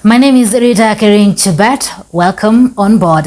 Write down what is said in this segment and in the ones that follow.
My name is Rita Kering Chebet. Welcome on board.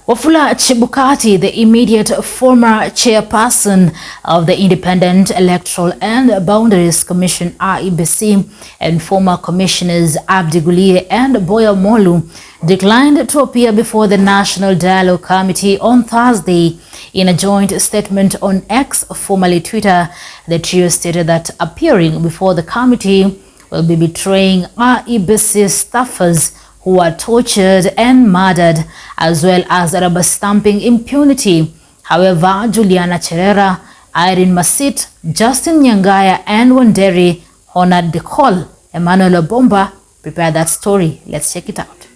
Wafula Chebukati, the immediate former chairperson of the Independent Electoral and Boundaries Commission (IEBC) and former commissioners Abdi Gulie and Boya Molu declined to appear before the National Dialogue Committee on Thursday. In a joint statement on X, formerly Twitter, the trio stated that appearing before the committee will be betraying IEBC staffers who are tortured and murdered, as well as rubber stamping impunity. However, Juliana Cherera, Irene Masit, Justin Nyangaya, and Wanderi honored the call. Emmanuel Obomba prepared that story. Let's check it out.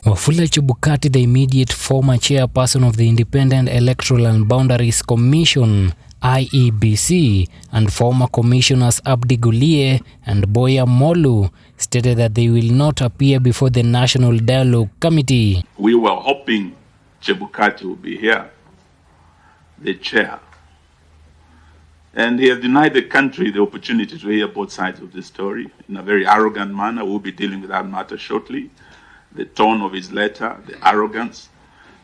Wafula Chebukati, the immediate former chairperson of the Independent Electoral and Boundaries Commission (IEBC) and former commissioners Abdi Gulie and Boya Molu stated that they will not appear before the National Dialogue Committee. We were hoping Chebukati would be here, the chair, and he has denied the country the opportunity to hear both sides of the story in a very arrogant manner. We'll be dealing with that matter shortly. The tone of his letter, the arrogance,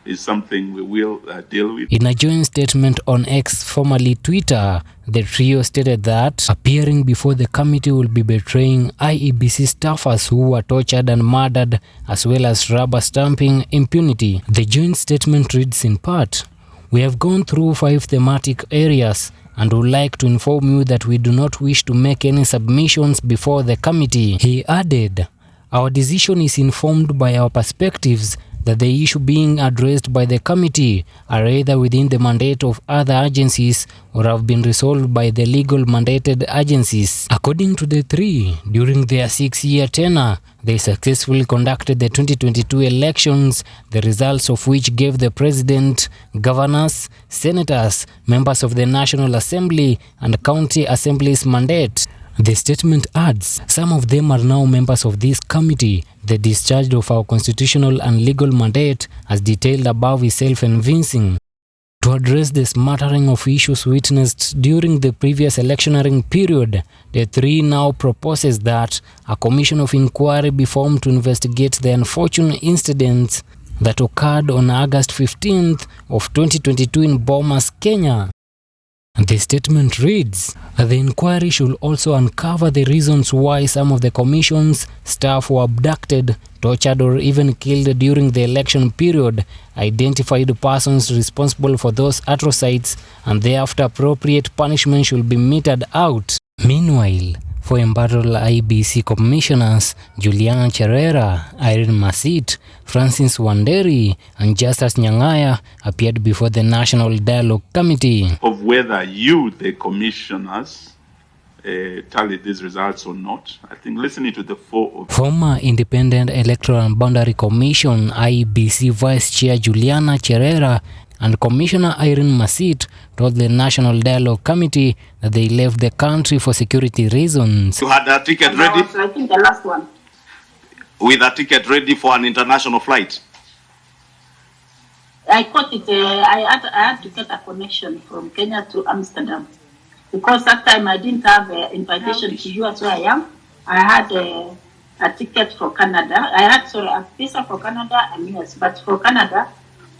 is something we will deal with. In a joint statement on X, formerly Twitter, the trio stated that appearing before the committee will be betraying IEBC staffers who were tortured and murdered, as well as rubber stamping impunity. The joint statement reads in part, "We have gone through 5 thematic areas and would like to inform you that we do not wish to make any submissions before the committee." He added, "Our decision is informed by our perspectives that the issue being addressed by the committee are either within the mandate of other agencies or have been resolved by the legal mandated agencies." According to the three, during their 6-year tenure, they successfully conducted the 2022 elections, the results of which gave the president, governors, senators, members of the National Assembly and county assemblies mandate. The statement adds, "Some of them are now members of this committee. The discharge of our constitutional and legal mandate, as detailed above, is self-evincing." To address the smattering of issues witnessed during the previous electioneering period, the three now proposes that a commission of inquiry be formed to investigate the unfortunate incidents that occurred on August 15th of 2022 in Bomas, Kenya. The statement reads, "The inquiry should also uncover the reasons why some of the commission's staff were abducted, tortured, or even killed during the election period, identify the persons responsible for those atrocities, and thereafter appropriate punishment should be meted out." Meanwhile, for embattled IEBC commissioners Juliana Cherera, Irene Masit, Francis Wanderi, and Justice Nyangaya appeared before the National Dialogue Committee. Of whether you, the commissioners, tallied these results or not, I think listening to the four of former Independent Electoral and Boundary Commission IEBC Vice Chair Juliana Cherera and Commissioner Irene Masit told the National Dialogue Committee that they left the country for security reasons. You had a ticket ready? I think the last one. With a ticket ready for an international flight? I caught it. I had to get a connection from Kenya to Amsterdam. Because that time I didn't have an invitation to you as where I am. I had a ticket for Canada. I had a visa for Canada and US, but for Canada,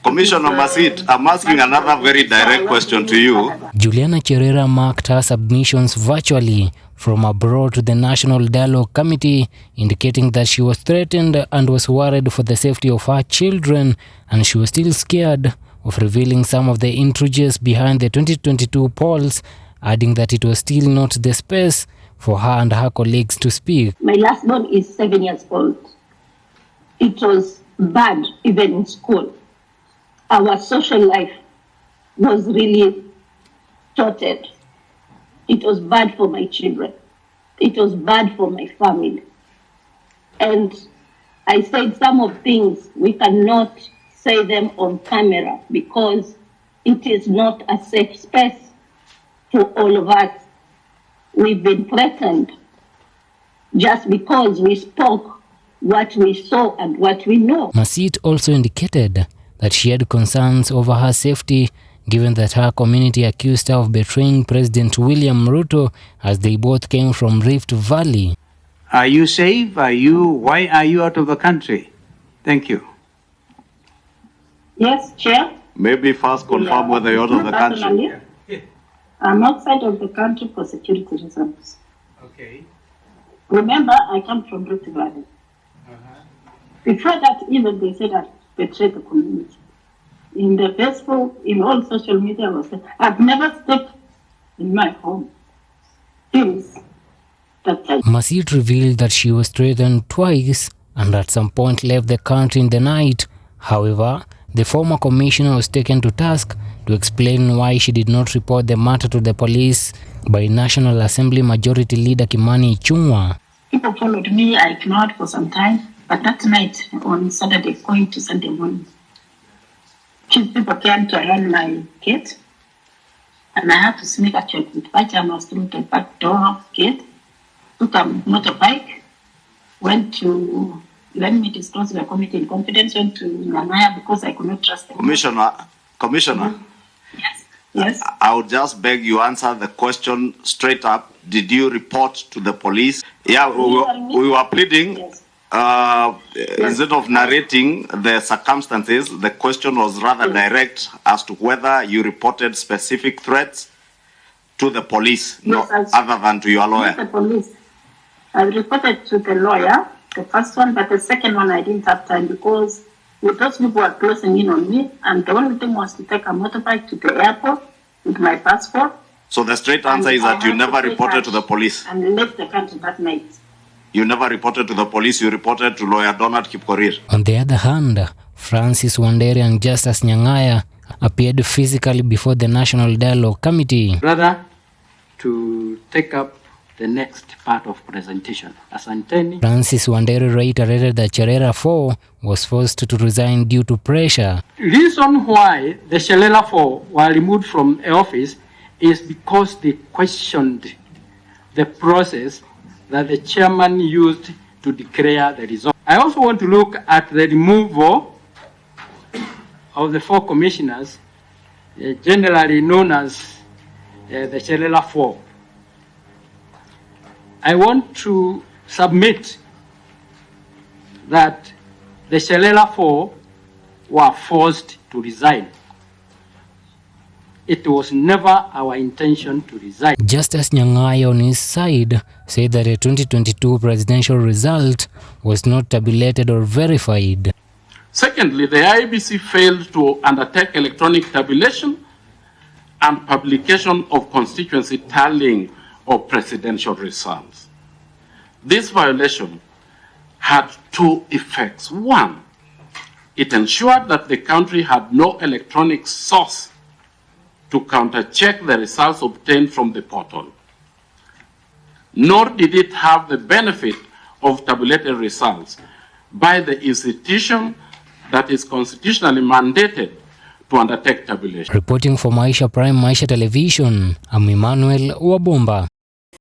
Commissioner Masit, I'm asking another very direct question to you. Juliana Cherera marked her submissions virtually from abroad to the National Dialogue Committee, indicating that she was threatened and was worried for the safety of her children, and she was still scared of revealing some of the intrigues behind the 2022 polls, adding that it was still not the space for her and her colleagues to speak. My last born is 7 years old. It was bad even in school. Our social life was really tortured. It was bad for my children. It was bad for my family. And I said some of things we cannot say them on camera because it is not a safe space for all of us. We've been threatened just because we spoke what we saw and what we know. Masit also indicated that she had concerns over her safety given that her community accused her of betraying President William Ruto as they both came from Rift Valley. Are you safe? Why are you out of the country? Thank you. Yes, Chair. Maybe first confirm whether you're out of the country. I'm outside of the country for security reasons. Okay. Remember, I come from Rift Valley. Before that, even they said I betrayed the community. In the Facebook, in all social media, was said, I've never stepped in my home. Things that I... Masit revealed that she was threatened twice and at some point left the country in the night. However, the former commissioner was taken to task to explain why she did not report the matter to the police by National Assembly Majority Leader Kimani Ichung'wah. People followed me, I ignored for some time, but that night on Saturday, going to Sunday morning, people came to around my gate, and I had to sneak actually with pajamas through the back door gate, took a motorbike, went to, let me disclose the committee in confidence, went to Nyang'aya because I could not trust them. Commissioner. Yes. I would just beg you answer the question straight up. Did you report to the police? Yeah, we were pleading. Yes. Instead of narrating the circumstances, the question was rather direct as to whether you reported specific threats to the police, other than to your lawyer. The police. I reported to the lawyer, the first one, but the second one I didn't have time because with those people were closing in on me, and the only thing was to take a motorbike to the airport with my passport. So the straight answer is that you never reported to the police. And left the country that night. You never reported to the police, you reported to lawyer Donald Kipkorir. On the other hand, Francis Wanderi and Justice Nyang'aya appeared physically before the National Dialogue Committee. Rather, to take up the next part of presentation. Asanteni. Francis Wanderi reiterated that Cherera 4 was forced to resign due to pressure. Reason why the Cherera 4 were removed from office is because they questioned the process that the chairman used to declare the result. I also want to look at the removal of the 4 commissioners, generally known as the Cherera 4. I want to submit that the Cherera 4 were forced to resign. It was never our intention to resign. Justice Nyang'aya on his side said that the 2022 presidential result was not tabulated or verified. Secondly, the IEBC failed to undertake electronic tabulation and publication of constituency tallying of presidential results. This violation had 2 effects. One, it ensured that the country had no electronic source to counter-check the results obtained from the portal. Nor did it have the benefit of tabulated results by the institution that is constitutionally mandated to undertake tabulation. Reporting for Maisha Prime Maisha Television, I'm Emmanuel Wabomba.